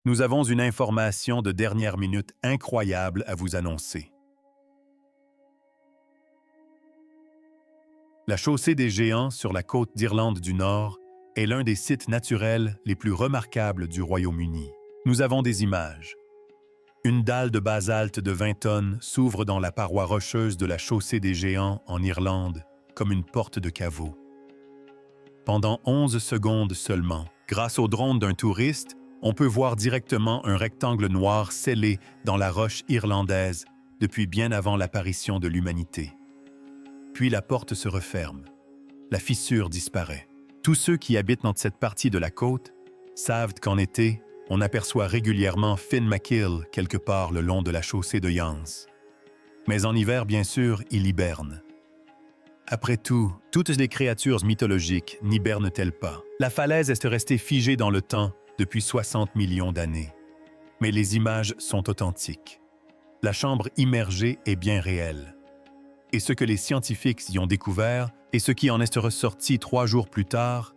nous avons une information de dernière minute incroyable à vous annoncer. La chaussée des Géants sur la côte d'Irlande du Nord est l'un des sites naturels les plus remarquables du Royaume-Uni. Nous avons des images. Une dalle de basalte de 20 tonnes s'ouvre dans la paroi rocheuse de la chaussée des Géants en Irlande comme une porte de caveau. Pendant 11 secondes seulement, grâce au drone d'un touriste, on peut voir directement un rectangle noir scellé dans la roche irlandaise depuis bien avant l'apparition de l'humanité. Puis la porte se referme. La fissure disparaît. Tous ceux qui habitent dans cette partie de la côte savent qu'en été, on aperçoit régulièrement Finn McKill quelque part le long de la chaussée de Yance. Mais en hiver, bien sûr, il hiberne. Après tout, toutes les créatures mythologiques n'hibernent-elles pas? La falaise est restée figée dans le temps depuis 60 millions d'années. Mais les images sont authentiques. La chambre immergée est bien réelle. Et ce que les scientifiques y ont découvert et ce qui en est ressorti 3 jours plus tard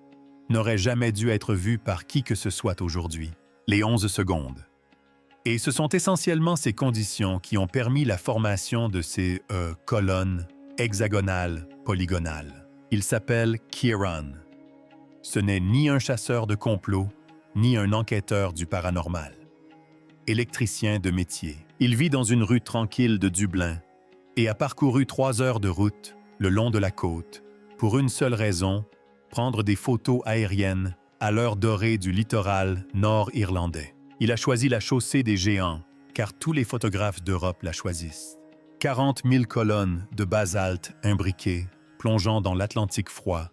n'aurait jamais dû être vu par qui que ce soit aujourd'hui. Les 11 secondes. Et ce sont essentiellement ces conditions qui ont permis la formation de ces colonnes hexagonales, polygonales. Il s'appelle Kieran. Ce n'est ni un chasseur de complot, ni un enquêteur du paranormal. Électricien de métier. Il vit dans une rue tranquille de Dublin et a parcouru 3 heures de route le long de la côte pour une seule raison, prendre des photos aériennes à l'heure dorée du littoral nord-irlandais. Il a choisi la chaussée des Géants, car tous les photographes d'Europe la choisissent. 40 000 colonnes de basalte imbriquées, plongeant dans l'Atlantique froid,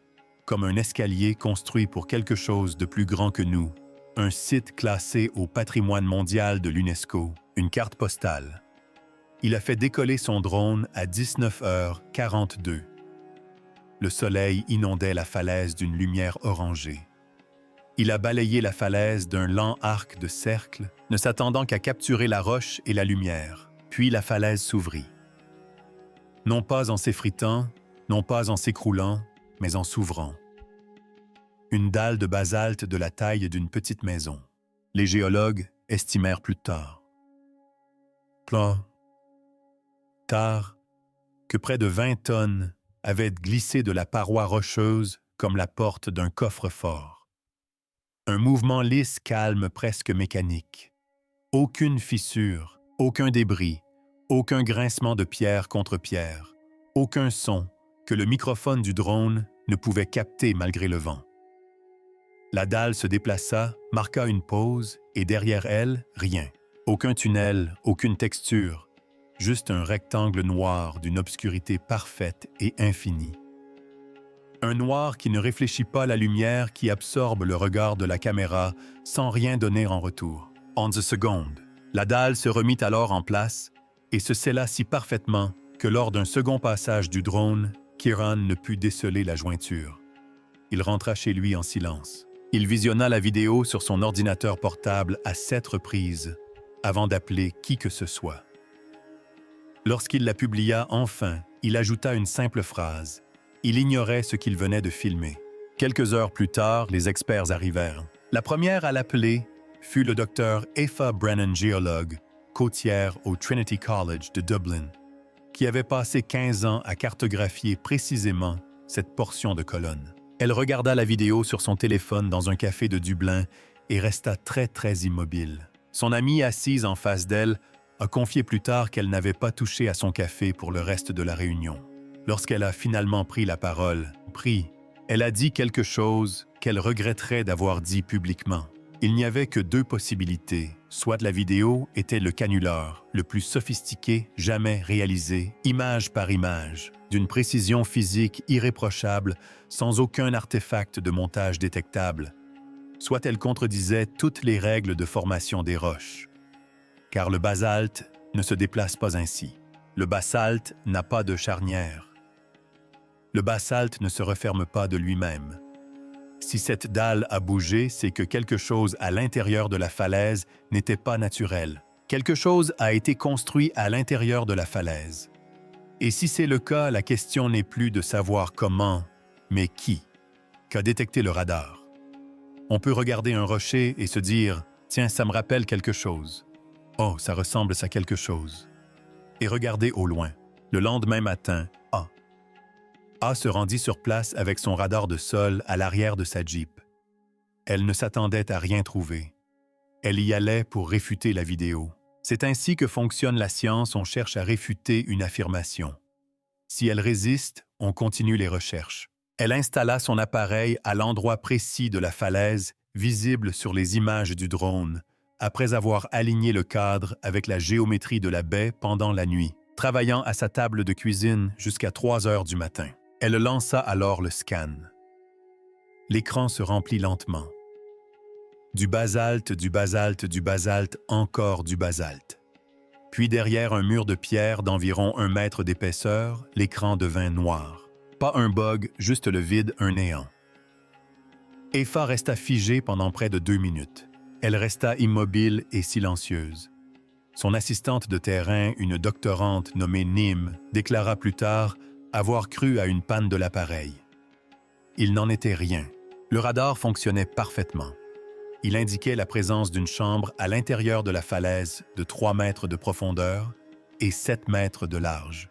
comme un escalier construit pour quelque chose de plus grand que nous. Un site classé au patrimoine mondial de l'UNESCO, une carte postale. Il a fait décoller son drone à 19h42. Le soleil inondait la falaise d'une lumière orangée. Il a balayé la falaise d'un lent arc de cercle, ne s'attendant qu'à capturer la roche et la lumière. Puis la falaise s'ouvrit. Non pas en s'effritant, non pas en s'écroulant, mais en s'ouvrant. Une dalle de basalte de la taille d'une petite maison. Les géologues estimèrent plus tard. Que près de 20 tonnes avaient glissé de la paroi rocheuse comme la porte d'un coffre-fort. Un mouvement lisse, calme, presque mécanique. Aucune fissure, aucun débris, aucun grincement de pierre contre pierre, aucun son que le microphone du drone ne pouvait capter malgré le vent. La dalle se déplaça, marqua une pause, et derrière elle, rien. Aucun tunnel, aucune texture, juste un rectangle noir d'une obscurité parfaite et infinie. Un noir qui ne réfléchit pas la lumière qui absorbe le regard de la caméra sans rien donner en retour. 11 secondes. La dalle se remit alors en place et se scella si parfaitement que lors d'un second passage du drone, Kieran ne put déceler la jointure. Il rentra chez lui en silence. Il visionna la vidéo sur son ordinateur portable à 7 reprises avant d'appeler qui que ce soit. Lorsqu'il la publia enfin, il ajouta une simple phrase. Il ignorait ce qu'il venait de filmer. Quelques heures plus tard, les experts arrivèrent. La première à l'appeler fut le docteur Aoife Brennan, géologue, côtière au Trinity College de Dublin, qui avait passé 15 ans à cartographier précisément cette portion de colonne. Elle regarda la vidéo sur son téléphone dans un café de Dublin et resta très immobile. Son amie assise en face d'elle a confié plus tard qu'elle n'avait pas touché à son café pour le reste de la réunion. Lorsqu'elle a finalement pris la parole, elle a dit quelque chose qu'elle regretterait d'avoir dit publiquement. Il n'y avait que 2 possibilités. Soit la vidéo était le canular, le plus sophistiqué jamais réalisé, image par image, d'une précision physique irréprochable, sans aucun artefact de montage détectable. Soit elle contredisait toutes les règles de formation des roches. Car le basalte ne se déplace pas ainsi. Le basalte n'a pas de charnière. Le basalte ne se referme pas de lui-même. Si cette dalle a bougé, c'est que quelque chose à l'intérieur de la falaise n'était pas naturel. Quelque chose a été construit à l'intérieur de la falaise. Et si c'est le cas, la question n'est plus de savoir comment, mais qui, qu'a détecté le radar. On peut regarder un rocher et se dire Tiens, ça me rappelle quelque chose. Oh, ça ressemble à quelque chose. Et regardez au loin. Le lendemain matin, A se rendit sur place avec son radar de sol à l'arrière de sa Jeep. Elle ne s'attendait à rien trouver. Elle y allait pour réfuter la vidéo. C'est ainsi que fonctionne la science, on cherche à réfuter une affirmation. Si elle résiste, on continue les recherches. Elle installa son appareil à l'endroit précis de la falaise, visible sur les images du drone, après avoir aligné le cadre avec la géométrie de la baie pendant la nuit, travaillant à sa table de cuisine jusqu'à 3 heures du matin. Elle lança alors le scan. L'écran se remplit lentement. Du basalte, du basalte, du basalte, encore du basalte. Puis derrière un mur de pierre d'environ 1 mètre d'épaisseur, l'écran devint noir. Pas un bug, juste le vide, un néant. Eva resta figée pendant près de 2 minutes. Elle resta immobile et silencieuse. Son assistante de terrain, une doctorante nommée Nim, déclara plus tard avoir cru à une panne de l'appareil. Il n'en était rien. Le radar fonctionnait parfaitement. Il indiquait la présence d'une chambre à l'intérieur de la falaise de 3 mètres de profondeur et 7 mètres de large.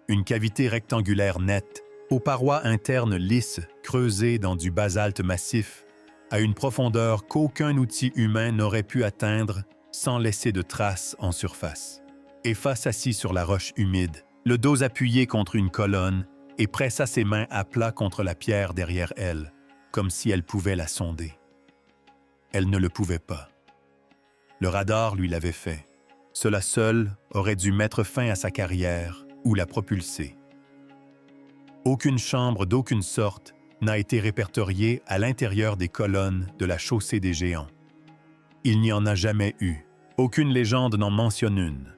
Une cavité rectangulaire nette, aux parois internes lisses, creusées dans du basalte massif, à une profondeur qu'aucun outil humain n'aurait pu atteindre sans laisser de traces en surface. Eva s'assit sur la roche humide, le dos appuyé contre une colonne, et pressa ses mains à plat contre la pierre derrière elle, comme si elle pouvait la sonder. Elle ne le pouvait pas. Le radar lui l'avait fait. Cela seul aurait dû mettre fin à sa carrière ou la propulser. Aucune chambre d'aucune sorte n'a été répertoriée à l'intérieur des colonnes de la chaussée des Géants. Il n'y en a jamais eu. Aucune légende n'en mentionne une.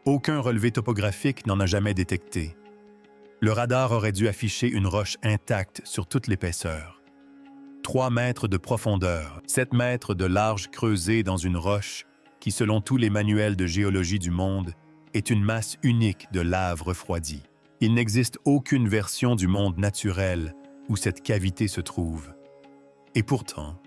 Aucun relevé topographique n'en a jamais détecté. Le radar aurait dû afficher une roche intacte sur toute l'épaisseur. 3 mètres de profondeur, 7 mètres de large creusée dans une roche qui, selon tous les manuels de géologie du monde, est une masse unique de lave refroidie. Il n'existe aucune version du monde naturel où cette cavité se trouve. Et pourtant,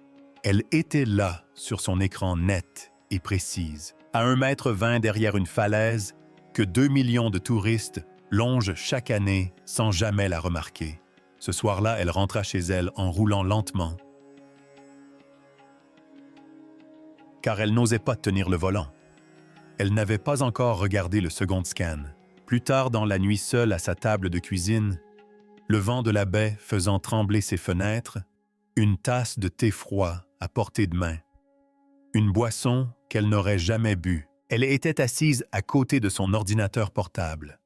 elle était là sur son écran net et précise, à 1,20 m derrière une falaise que 2 millions de touristes longent chaque année sans jamais la remarquer. Ce soir-là, elle rentra chez elle en roulant lentement, car elle n'osait pas tenir le volant. Elle n'avait pas encore regardé le second scan. Plus tard dans la nuit, seule à sa table de cuisine, le vent de la baie faisant trembler ses fenêtres, une tasse de thé froid à portée de main, une boisson qu'elle n'aurait jamais bu. Elle était assise à côté de son ordinateur portable.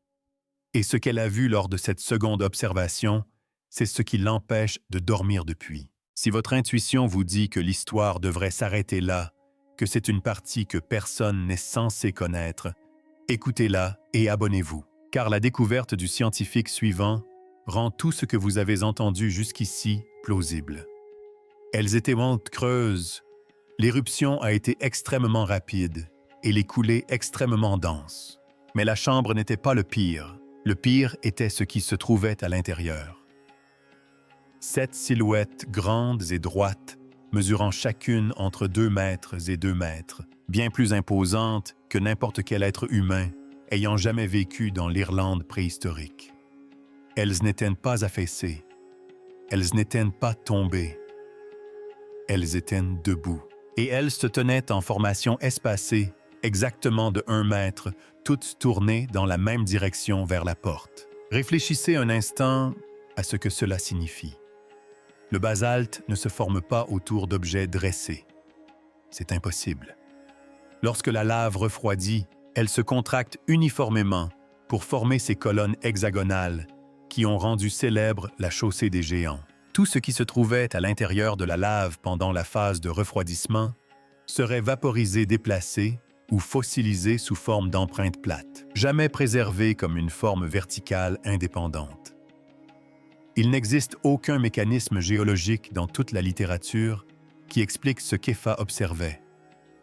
Et ce qu'elle a vu lors de cette seconde observation, c'est ce qui l'empêche de dormir depuis. Si votre intuition vous dit que l'histoire devrait s'arrêter là, que c'est une partie que personne n'est censé connaître, écoutez-la et abonnez-vous, car la découverte du scientifique suivant rend tout ce que vous avez entendu jusqu'ici plausible. Elles étaient creuses. L'éruption a été extrêmement rapide et les coulées extrêmement denses. Mais la chambre n'était pas le pire. Le pire était ce qui se trouvait à l'intérieur. 7 silhouettes grandes et droites, mesurant chacune entre 2 mètres et 2 mètres, bien plus imposantes que n'importe quel être humain ayant jamais vécu dans l'Irlande préhistorique. Elles n'étaient pas affaissées. Elles n'étaient pas tombées. Elles étaient debout. Et elles se tenaient en formation espacée, exactement de 1 mètre, toutes tournées dans la même direction vers la porte. Réfléchissez un instant à ce que cela signifie. Le basalte ne se forme pas autour d'objets dressés. C'est impossible. Lorsque la lave refroidit, elle se contracte uniformément pour former ces colonnes hexagonales qui ont rendu célèbre la chaussée des Géants. Tout ce qui se trouvait à l'intérieur de la lave pendant la phase de refroidissement serait vaporisé, déplacé ou fossilisé sous forme d'empreintes plates, jamais préservé comme une forme verticale indépendante. Il n'existe aucun mécanisme géologique dans toute la littérature qui explique ce qu'Eva observait.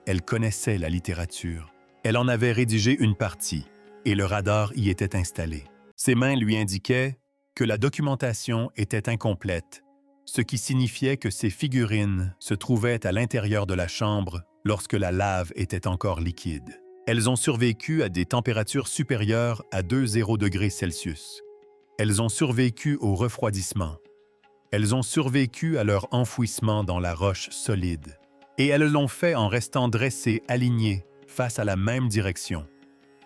Elle connaissait la littérature. Elle en avait rédigé une partie, et le radar y était installé. Ses mains lui indiquaient que la documentation était incomplète, ce qui signifiait que ces figurines se trouvaient à l'intérieur de la chambre lorsque la lave était encore liquide. Elles ont survécu à des températures supérieures à 2,0 degrés Celsius. Elles ont survécu au refroidissement. Elles ont survécu à leur enfouissement dans la roche solide. Et elles l'ont fait en restant dressées, alignées, face à la même direction.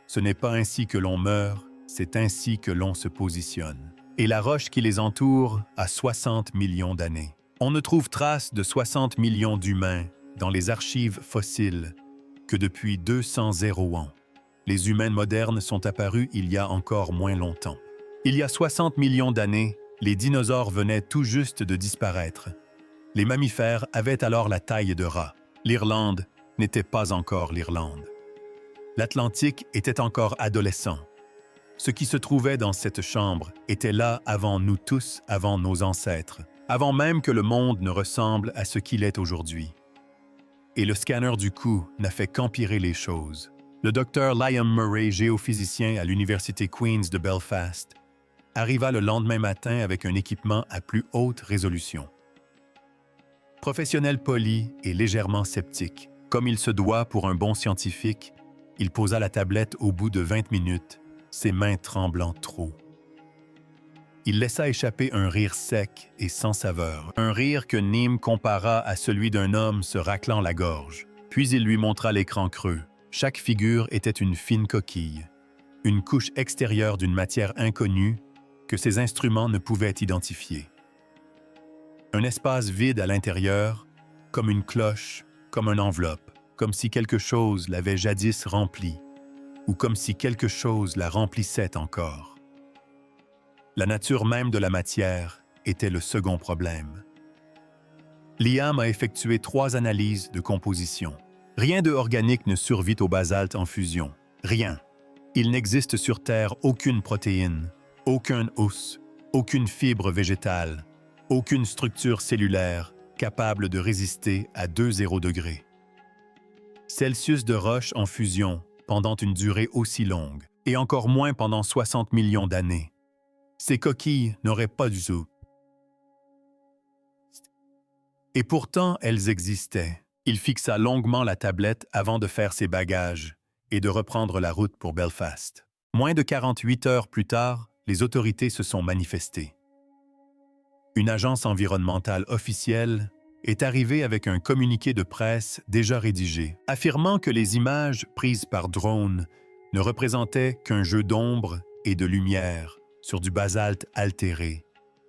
Ce n'est pas ainsi que l'on meurt, c'est ainsi que l'on se positionne. Et la roche qui les entoure a 60 millions d'années. On ne trouve trace de 60 millions d'humains dans les archives fossiles que depuis 200 ans. Les humains modernes sont apparus il y a encore moins longtemps. Il y a 60 millions d'années, les dinosaures venaient tout juste de disparaître. Les mammifères avaient alors la taille de rats. L'Irlande n'était pas encore l'Irlande. L'Atlantique était encore adolescent. Ce qui se trouvait dans cette chambre était là avant nous tous, avant nos ancêtres, avant même que le monde ne ressemble à ce qu'il est aujourd'hui. Et le scanner du cou n'a fait qu'empirer les choses. Le docteur Liam Murray, géophysicien à l'Université Queen's de Belfast, arriva le lendemain matin avec un équipement à plus haute résolution. Professionnel poli et légèrement sceptique, comme il se doit pour un bon scientifique, il posa la tablette au bout de 20 minutes, ses mains tremblant trop. Il laissa échapper un rire sec et sans saveur, un rire que Nîmes compara à celui d'un homme se raclant la gorge. Puis il lui montra l'écran creux. Chaque figure était une fine coquille, une couche extérieure d'une matière inconnue que ses instruments ne pouvaient identifier. Un espace vide à l'intérieur, comme une cloche, comme une enveloppe, comme si quelque chose l'avait jadis remplie, ou comme si quelque chose la remplissait encore. La nature même de la matière était le second problème. Liam a effectué 3 analyses de composition. Rien de organique ne survit au basalte en fusion. Rien. Il n'existe sur Terre aucune protéine, aucun os, aucune fibre végétale, aucune structure cellulaire capable de résister à 2,0 degrés. Celsius de roche en fusion pendant une durée aussi longue, et encore moins pendant 60 millions d'années. Ces coquilles n'auraient pas du tout. Et pourtant, elles existaient. Il fixa longuement la tablette avant de faire ses bagages et de reprendre la route pour Belfast. Moins de 48 heures plus tard, les autorités se sont manifestées. Une agence environnementale officielle est arrivée avec un communiqué de presse déjà rédigé, affirmant que les images prises par drone ne représentaient qu'un jeu d'ombre et de lumière sur du basalte altéré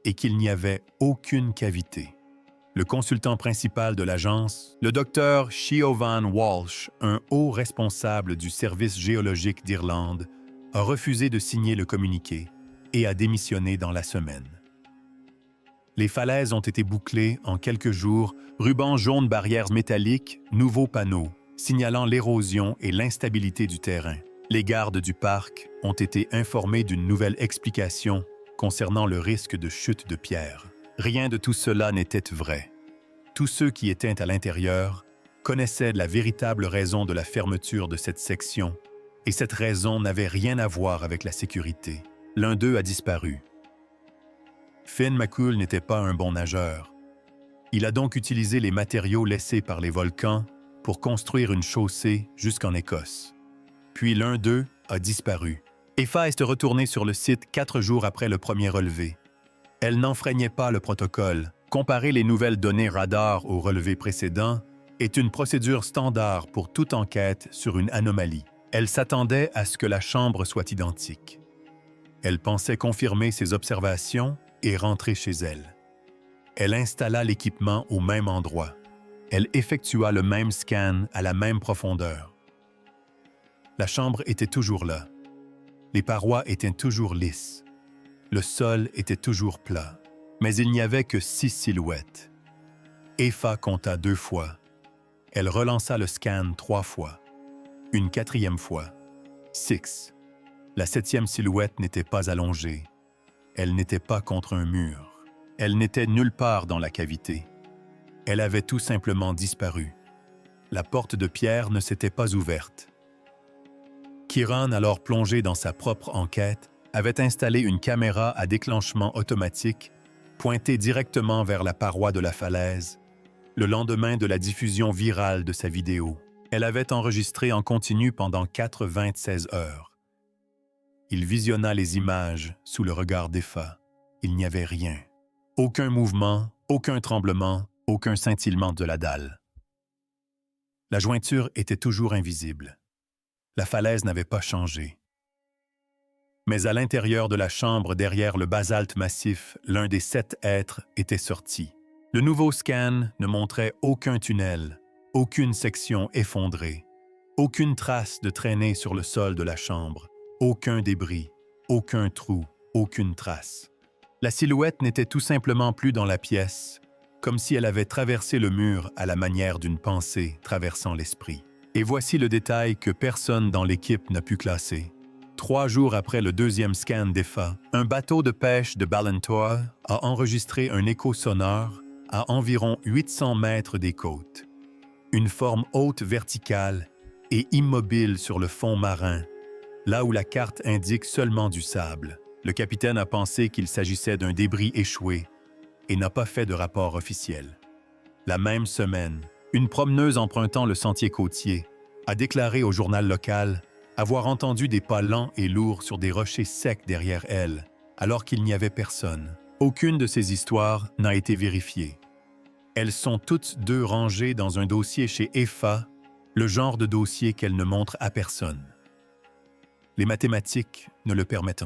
et qu'il n'y avait aucune cavité. Le consultant principal de l'agence, le docteur Siobhan Walsh, un haut responsable du service géologique d'Irlande, a refusé de signer le communiqué et a démissionné dans la semaine. Les falaises ont été bouclées en quelques jours, rubans jaunes, barrières métalliques, nouveaux panneaux, signalant l'érosion et l'instabilité du terrain. Les gardes du parc ont été informés d'une nouvelle explication concernant le risque de chute de pierres. Rien de tout cela n'était vrai. Tous ceux qui étaient à l'intérieur connaissaient la véritable raison de la fermeture de cette section, et cette raison n'avait rien à voir avec la sécurité. L'un d'eux a disparu. Finn McCool n'était pas un bon nageur. Il a donc utilisé les matériaux laissés par les volcans pour construire une chaussée jusqu'en Écosse. Puis l'un d'eux a disparu. Aoife est retournée sur le site 4 jours après le premier relevé. Elle n'enfreignait pas le protocole. Comparer les nouvelles données radar au relevé précédent est une procédure standard pour toute enquête sur une anomalie. Elle s'attendait à ce que la chambre soit identique. Elle pensait confirmer ses observations et rentrer chez elle. Elle installa l'équipement au même endroit. Elle effectua le même scan à la même profondeur. La chambre était toujours là. Les parois étaient toujours lisses. Le sol était toujours plat, mais il n'y avait que 6 silhouettes. Aoife compta 2 fois. Elle relança le scan 3 fois. Une 4e fois. 6. La 7e silhouette n'était pas allongée. Elle n'était pas contre un mur. Elle n'était nulle part dans la cavité. Elle avait tout simplement disparu. La porte de pierre ne s'était pas ouverte. Kieran, alors plongé dans sa propre enquête, avait installé une caméra à déclenchement automatique pointée directement vers la paroi de la falaise, le lendemain de la diffusion virale de sa vidéo. Elle avait enregistré en continu pendant 96 heures. Il visionna les images sous le regard d'Effa. Il n'y avait rien. Aucun mouvement, aucun tremblement, aucun scintillement de la dalle. La jointure était toujours invisible. La falaise n'avait pas changé. Mais à l'intérieur de la chambre, derrière le basalte massif, l'un des 7 êtres était sorti. Le nouveau scan ne montrait aucun tunnel, aucune section effondrée, aucune trace de traînée sur le sol de la chambre, aucun débris, aucun trou, aucune trace. La silhouette n'était tout simplement plus dans la pièce, comme si elle avait traversé le mur à la manière d'une pensée traversant l'esprit. Et voici le détail que personne dans l'équipe n'a pu classer. 3 jours après le deuxième scan d'Effa, un bateau de pêche de Ballantois a enregistré un écho sonore à environ 800 mètres des côtes. Une forme haute verticale et immobile sur le fond marin, là où la carte indique seulement du sable. Le capitaine a pensé qu'il s'agissait d'un débris échoué et n'a pas fait de rapport officiel. La même semaine, une promeneuse empruntant le sentier côtier a déclaré au journal local avoir entendu des pas lents et lourds sur des rochers secs derrière elle, alors qu'il n'y avait personne. Aucune de ces histoires n'a été vérifiée. Elles sont toutes deux rangées dans un dossier chez Effa, le genre de dossier qu'elle ne montre à personne. Les mathématiques ne le permettent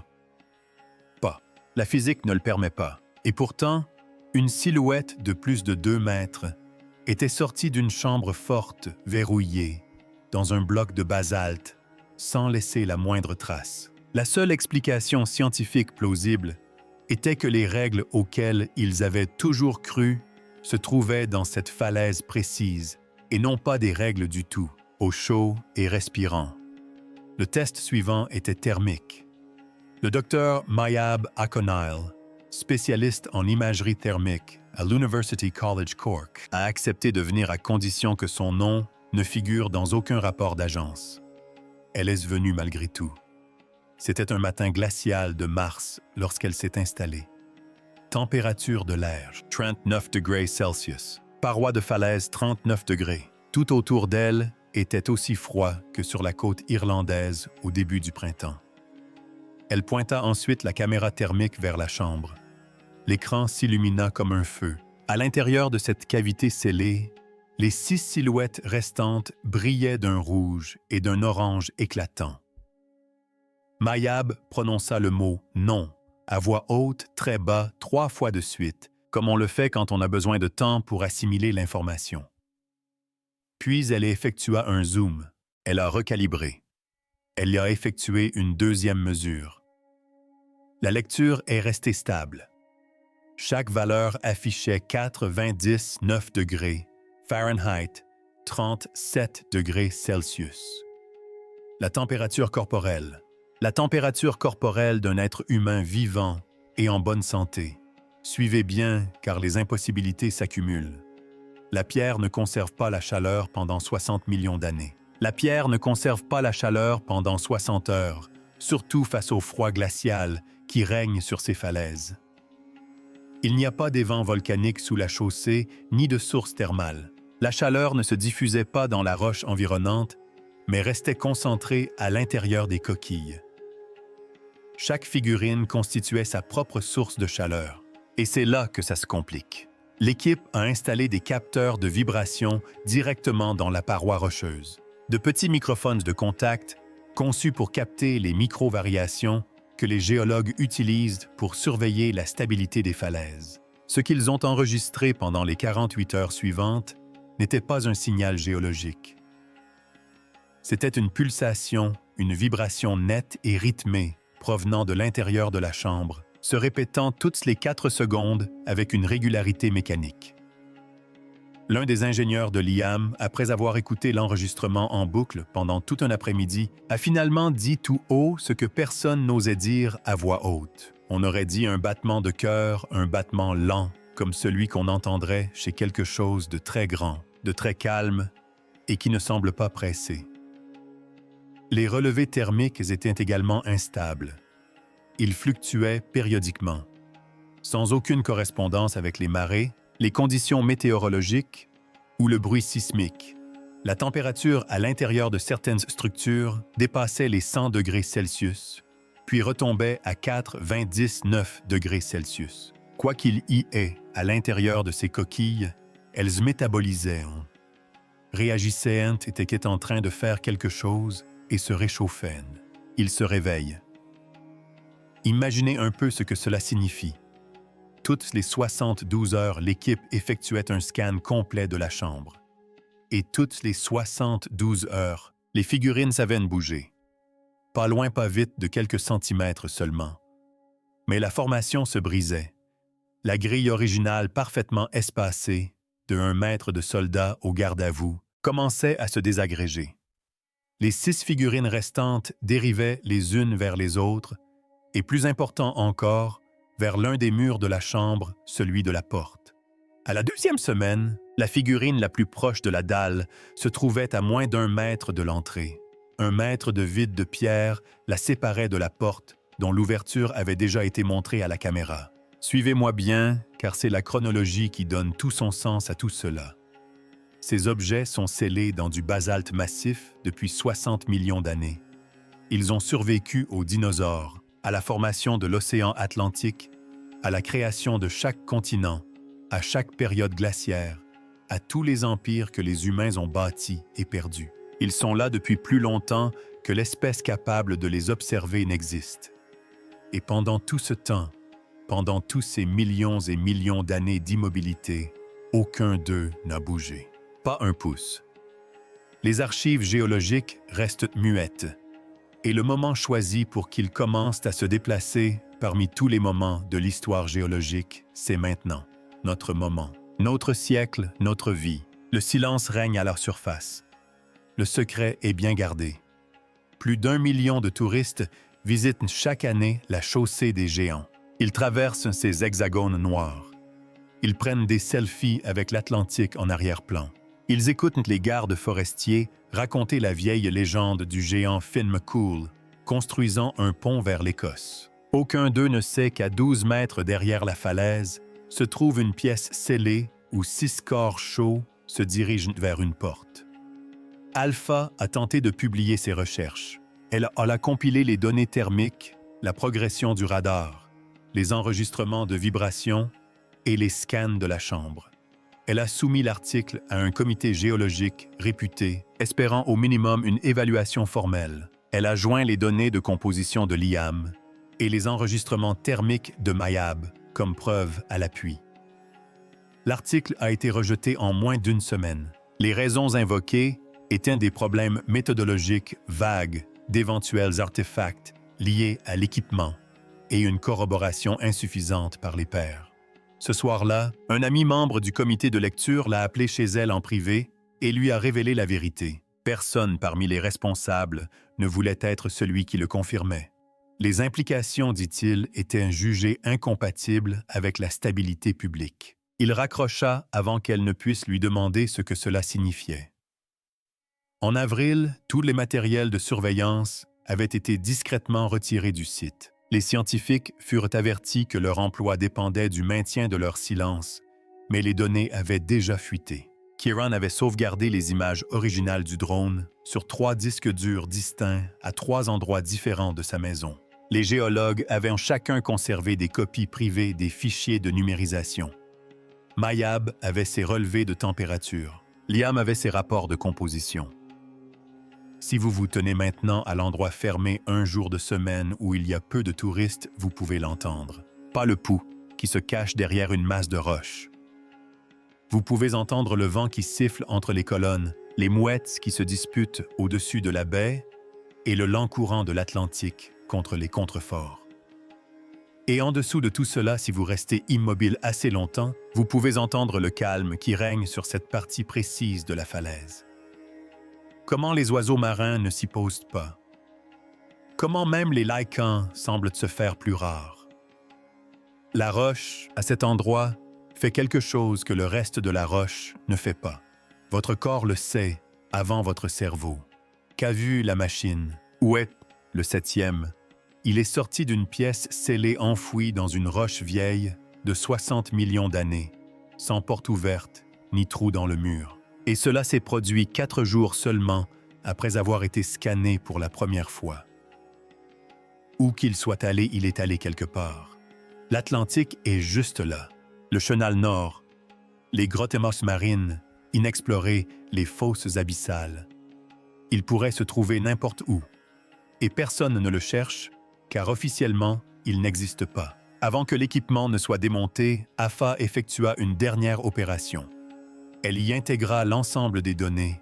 pas. La physique ne le permet pas. Et pourtant, une silhouette de plus de 2 mètres était sortie d'une chambre forte, verrouillée, dans un bloc de basalte, sans laisser la moindre trace. La seule explication scientifique plausible était que les règles auxquelles ils avaient toujours cru se trouvaient dans cette falaise précise, et non pas des règles du tout, au chaud et respirant. Le test suivant était thermique. Le docteur Mayab Akonile, spécialiste en imagerie thermique à l'University College Cork, a accepté de venir à condition que son nom ne figure dans aucun rapport d'agence. Elle est venue malgré tout. C'était un matin glacial de mars lorsqu'elle s'est installée. Température de l'air, 39 degrés Celsius. Parois de falaise, 39 degrés. Tout autour d'elle était aussi froid que sur la côte irlandaise au début du printemps. Elle pointa ensuite la caméra thermique vers la chambre. L'écran s'illumina comme un feu. À l'intérieur de cette cavité scellée, les 6 silhouettes restantes brillaient d'un rouge et d'un orange éclatant. Mayab prononça le mot « non » à voix haute, très bas, 3 fois de suite, comme on le fait quand on a besoin de temps pour assimiler l'information. Puis elle effectua un zoom. Elle a recalibré. Elle y a effectué une deuxième mesure. La lecture est restée stable. Chaque valeur affichait 99 degrés Fahrenheit, 37 degrés Celsius. La température corporelle. La température corporelle d'un être humain vivant et en bonne santé. Suivez bien, car les impossibilités s'accumulent. La pierre ne conserve pas la chaleur pendant 60 millions d'années. La pierre ne conserve pas la chaleur pendant 60 heures, surtout face au froid glacial qui règne sur ces falaises. Il n'y a pas d'évent volcanique sous la chaussée, ni de source thermale. La chaleur ne se diffusait pas dans la roche environnante, mais restait concentrée à l'intérieur des coquilles. Chaque figurine constituait sa propre source de chaleur. Et c'est là que ça se complique. L'équipe a installé des capteurs de vibration directement dans la paroi rocheuse. De petits microphones de contact conçus pour capter les micro-variations que les géologues utilisent pour surveiller la stabilité des falaises. Ce qu'ils ont enregistré pendant les 48 heures suivantes n'était pas un signal géologique. C'était une pulsation, une vibration nette et rythmée provenant de l'intérieur de la chambre, se répétant toutes les 4 secondes avec une régularité mécanique. L'un des ingénieurs de l'IAM, après avoir écouté l'enregistrement en boucle pendant tout un après-midi, a finalement dit tout haut ce que personne n'osait dire à voix haute. On aurait dit un battement de cœur, un battement lent, comme celui qu'on entendrait chez quelque chose de très grand, de très calme et qui ne semble pas pressé. Les relevés thermiques étaient également instables. Ils fluctuaient périodiquement. Sans aucune correspondance avec les marées, les conditions météorologiques ou le bruit sismique. La température à l'intérieur de certaines structures dépassait les 100 degrés Celsius, puis retombait à 99 degrés Celsius. Quoi qu'il y ait à l'intérieur de ces coquilles, elles se métabolisaient, réagissaient et étaient en train de faire quelque chose et se réchauffaient. Ils se réveillent. Imaginez un peu ce que cela signifie. Toutes les 72 heures, l'équipe effectuait un scan complet de la chambre. Et toutes les 72 heures, les figurines savaient bouger. Pas loin, pas vite, de quelques centimètres seulement. Mais la formation se brisait. La grille originale parfaitement espacée, de 1 mètre de soldats au garde-à-vous, commençait à se désagréger. Les 6 figurines restantes dérivaient les unes vers les autres, et plus important encore, vers l'un des murs de la chambre, celui de la porte. À la 2e semaine, la figurine la plus proche de la dalle se trouvait à moins d'1 mètre de l'entrée. 1 mètre de vide de pierre la séparait de la porte, dont l'ouverture avait déjà été montrée à la caméra. Suivez-moi bien, car c'est la chronologie qui donne tout son sens à tout cela. Ces objets sont scellés dans du basalte massif depuis 60 millions d'années. Ils ont survécu aux dinosaures, à la formation de l'océan Atlantique, à la création de chaque continent, à chaque période glaciaire, à tous les empires que les humains ont bâtis et perdus. Ils sont là depuis plus longtemps que l'espèce capable de les observer n'existe. Et pendant tout ce temps, pendant tous ces millions et millions d'années d'immobilité, aucun d'eux n'a bougé. Pas un pouce. Les archives géologiques restent muettes. Et le moment choisi pour qu'ils commencent à se déplacer parmi tous les moments de l'histoire géologique, c'est maintenant. Notre moment. Notre siècle, notre vie. Le silence règne à leur surface. Le secret est bien gardé. Plus d'1 million de touristes visitent chaque année la chaussée des géants. Ils traversent ces hexagones noirs. Ils prennent des selfies avec l'Atlantique en arrière-plan. Ils écoutent les gardes forestiers raconter la vieille légende du géant Finn McCool, construisant un pont vers l'Écosse. Aucun d'eux ne sait qu'à 12 mètres derrière la falaise se trouve une pièce scellée où 6 corps chauds se dirigent vers une porte. Alpha a tenté de publier ses recherches. Elle a compilé les données thermiques, la progression du radar, les enregistrements de vibrations et les scans de la chambre. Elle a soumis l'article à un comité géologique réputé, espérant au minimum une évaluation formelle. Elle a joint les données de composition de Liam et les enregistrements thermiques de Mayab comme preuve à l'appui. L'article a été rejeté en moins d'1 semaine. Les raisons invoquées étaient des problèmes méthodologiques vagues d'éventuels artefacts liés à l'équipement et une corroboration insuffisante par les pairs. Ce soir-là, un ami membre du comité de lecture l'a appelé chez elle en privé et lui a révélé la vérité. Personne parmi les responsables ne voulait être celui qui le confirmait. Les implications, dit-il, étaient jugées incompatibles avec la stabilité publique. Il raccrocha avant qu'elle ne puisse lui demander ce que cela signifiait. En avril, tous les matériels de surveillance avaient été discrètement retirés du site. Les scientifiques furent avertis que leur emploi dépendait du maintien de leur silence, mais les données avaient déjà fuité. Kieran avait sauvegardé les images originales du drone sur 3 disques durs distincts à 3 endroits différents de sa maison. Les géologues avaient chacun conservé des copies privées des fichiers de numérisation. Mayab avait ses relevés de température. Liam avait ses rapports de composition. Si vous vous tenez maintenant à l'endroit fermé un jour de semaine où il y a peu de touristes, vous pouvez l'entendre. Pas le pouls qui se cache derrière une masse de roches. Vous pouvez entendre le vent qui siffle entre les colonnes, les mouettes qui se disputent au-dessus de la baie et le lent courant de l'Atlantique contre les contreforts. Et en dessous de tout cela, si vous restez immobile assez longtemps, vous pouvez entendre le calme qui règne sur cette partie précise de la falaise. Comment les oiseaux marins ne s'y posent pas? Comment même les lycans semblent se faire plus rares? La roche, à cet endroit, fait quelque chose que le reste de la roche ne fait pas. Votre corps le sait avant votre cerveau. Qu'a vu la machine? Où est le 7e? Il est sorti d'une pièce scellée enfouie dans une roche vieille de 60 millions d'années, sans porte ouverte ni trou dans le mur. Et cela s'est produit 4 jours seulement après avoir été scanné pour la première fois. Où qu'il soit allé, il est allé quelque part. L'Atlantique est juste là. Le chenal nord, les grottes marines, inexplorées, les fosses abyssales. Il pourrait se trouver n'importe où. Et personne ne le cherche, car officiellement, il n'existe pas. Avant que l'équipement ne soit démonté, AFA effectua une dernière opération. Elle y intégra l'ensemble des données,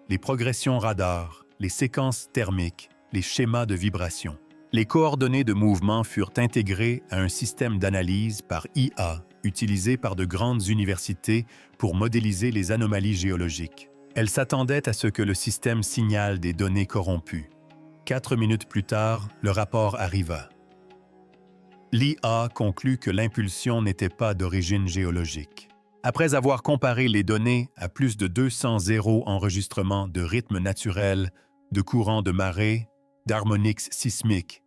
les progressions radar, les séquences thermiques, les schémas de vibration. Les coordonnées de mouvement furent intégrées à un système d'analyse par IA utilisé par de grandes universités pour modéliser les anomalies géologiques. Elle s'attendait à ce que le système signale des données corrompues. 4 minutes plus tard, le rapport arriva. L'IA conclut que l'impulsion n'était pas d'origine géologique. Après avoir comparé les données à plus de 200 zéros enregistrements de rythme naturel, de courants de marée, d'harmoniques sismiques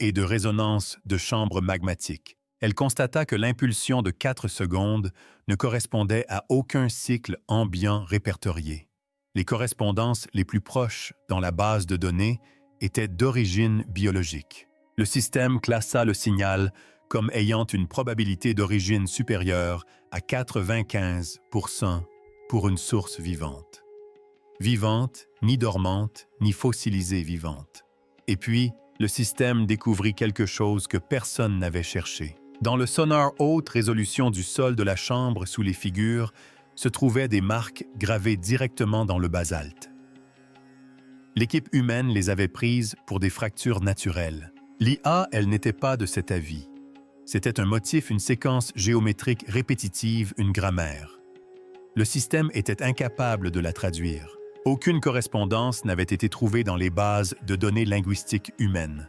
et de résonance de chambres magmatiques, elle constata que l'impulsion de 4 secondes ne correspondait à aucun cycle ambiant répertorié. Les correspondances les plus proches dans la base de données étaient d'origine biologique. Le système classa le signal comme ayant une probabilité d'origine supérieure à 95% pour une source vivante. Vivante, ni dormante, ni fossilisée vivante. Et puis, le système découvrit quelque chose que personne n'avait cherché. Dans le sonar haute résolution du sol de la chambre sous les figures, se trouvaient des marques gravées directement dans le basalte. L'équipe humaine les avait prises pour des fractures naturelles. L'IA, elle n'était pas de cet avis. C'était un motif, une séquence géométrique répétitive, une grammaire. Le système était incapable de la traduire. Aucune correspondance n'avait été trouvée dans les bases de données linguistiques humaines.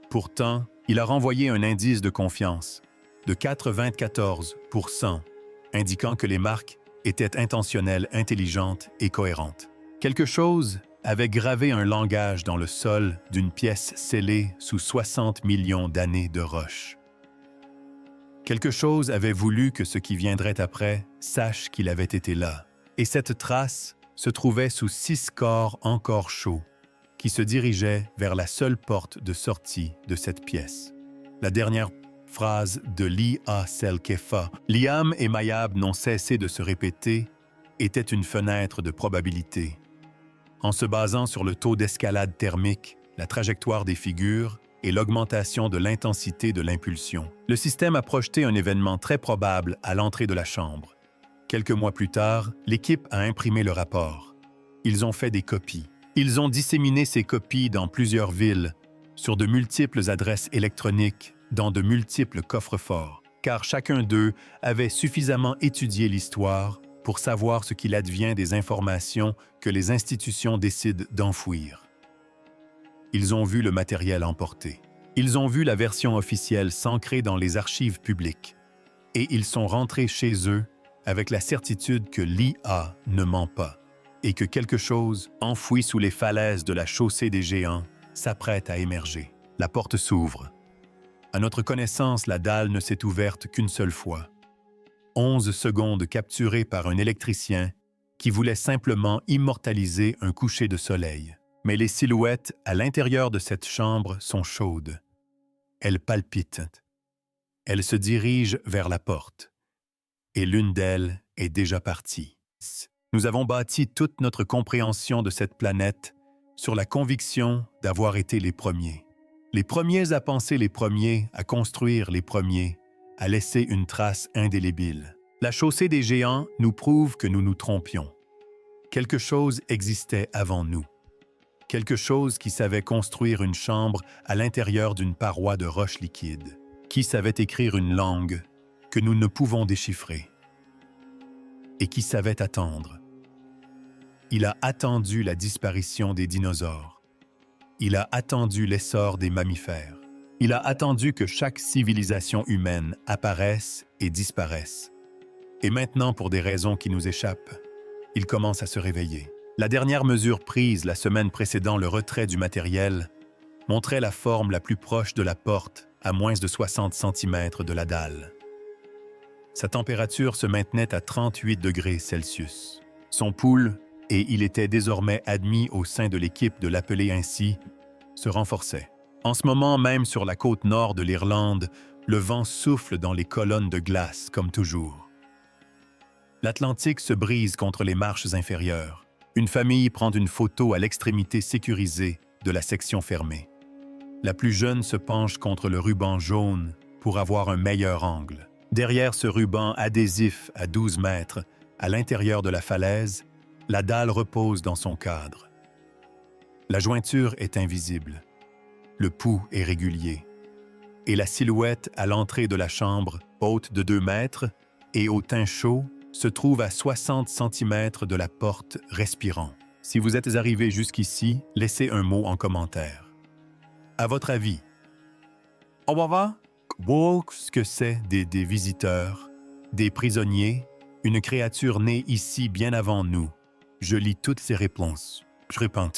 Pourtant, il a renvoyé un indice de confiance de 94%, indiquant que les marques étaient intentionnelles, intelligentes et cohérentes. Quelque chose avait gravé un langage dans le sol d'une pièce scellée sous 60 millions d'années de roches. Quelque chose avait voulu que ce qui viendrait après sache qu'il avait été là. Et cette trace se trouvait sous 6 corps encore chauds, qui se dirigeaient vers la seule porte de sortie de cette pièce. La dernière phrase de l'I.A. Selkefa, Liam et Mayab n'ont cessé de se répéter, était une fenêtre de probabilité. En se basant sur le taux d'escalade thermique, la trajectoire des figures et l'augmentation de l'intensité de l'impulsion, le système a projeté un événement très probable à l'entrée de la chambre. Quelques mois plus tard, l'équipe a imprimé le rapport. Ils ont fait des copies. Ils ont disséminé ces copies dans plusieurs villes, sur de multiples adresses électroniques, dans de multiples coffres-forts, car chacun d'eux avait suffisamment étudié l'histoire pour savoir ce qu'il advient des informations que les institutions décident d'enfouir. Ils ont vu le matériel emporté. Ils ont vu la version officielle s'ancrer dans les archives publiques. Et ils sont rentrés chez eux avec la certitude que l'IA ne ment pas et que quelque chose, enfoui sous les falaises de la chaussée des géants, s'apprête à émerger. La porte s'ouvre. À notre connaissance, la dalle ne s'est ouverte qu'une seule fois. 11 secondes capturées par un électricien qui voulait simplement immortaliser un coucher de soleil. Mais les silhouettes à l'intérieur de cette chambre sont chaudes. Elles palpitent. Elles se dirigent vers la porte. Et l'une d'elles est déjà partie. Nous avons bâti toute notre compréhension de cette planète sur la conviction d'avoir été les premiers. Les premiers à penser les premiers, à construire les premiers, à laisser une trace indélébile. La chaussée des géants nous prouve que nous nous trompions. Quelque chose existait avant nous. Quelque chose qui savait construire une chambre à l'intérieur d'une paroi de roche liquide, qui savait écrire une langue que nous ne pouvons déchiffrer, et qui savait attendre. Il a attendu la disparition des dinosaures. Il a attendu l'essor des mammifères. Il a attendu que chaque civilisation humaine apparaisse et disparaisse. Et maintenant, pour des raisons qui nous échappent, il commence à se réveiller. La dernière mesure prise la semaine précédant le retrait du matériel montrait la forme la plus proche de la porte à moins de 60 cm de la dalle. Sa température se maintenait à 38 degrés Celsius. Son pouls, et il était désormais admis au sein de l'équipe de l'appeler ainsi, se renforçait. En ce moment même sur la côte nord de l'Irlande, le vent souffle dans les colonnes de glace comme toujours. L'Atlantique se brise contre les marches inférieures. Une famille prend une photo à l'extrémité sécurisée de la section fermée. La plus jeune se penche contre le ruban jaune pour avoir un meilleur angle. Derrière ce ruban adhésif à 12 mètres, à l'intérieur de la falaise, la dalle repose dans son cadre. La jointure est invisible. Le pouls est régulier. Et la silhouette à l'entrée de la chambre, haute de 2 mètres et au teint chaud, se trouve à 60 cm de la porte respirant. Si vous êtes arrivé jusqu'ici, laissez un mot en commentaire. À votre avis, ce que c'est des visiteurs, des prisonniers, une créature née ici bien avant nous? Je lis toutes ces réponses. Je réponds.